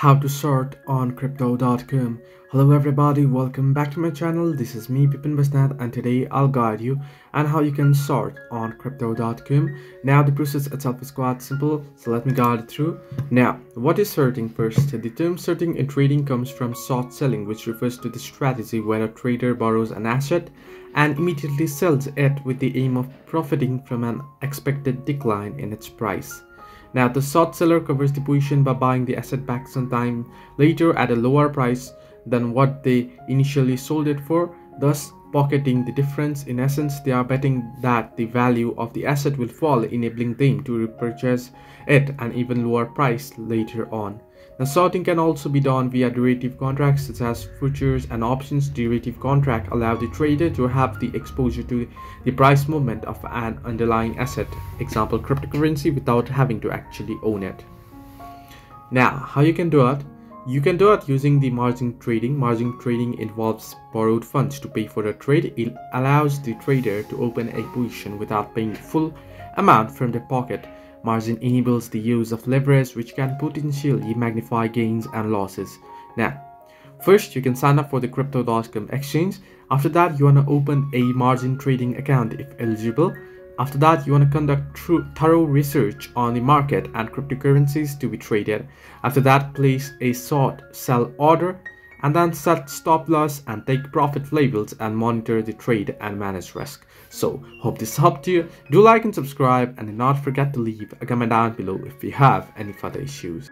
How to sort on crypto.com. Hello everybody, welcome back to my channel. This is me Pipin Basnath, and today I'll guide you on how you can sort on crypto.com. Now the process itself is quite simple, so let me guide it through. Now what is sorting? First, the term sorting in trading comes from short selling, which refers to the strategy where a trader borrows an asset and immediately sells it with the aim of profiting from an expected decline in its price. Now, the short seller covers the position by buying the asset back sometime later at a lower price than what they initially sold it for, thus pocketing the difference. In essence, they are betting that the value of the asset will fall, enabling them to repurchase it at an even lower price later on. Now, sorting can also be done via derivative contracts such as futures and options. Derivative contracts allow the trader to have the exposure to the price movement of an underlying asset, example cryptocurrency, without having to actually own it. Now, how you can do it? You can do it using the margin trading. Margin trading involves borrowed funds to pay for a trade. It allows the trader to open a position without paying the full amount from their pocket. Margin enables the use of leverage, which can potentially magnify gains and losses. Now, first you can sign up for the crypto.com exchange. After that, you want to open a margin trading account if eligible. After that, you want to conduct thorough research on the market and cryptocurrencies to be traded. After that, place a short sell order and then set stop loss and take profit levels and monitor the trade and manage risk. So, hope this helped you. Do like and subscribe, and do not forget to leave a comment down below if you have any further issues.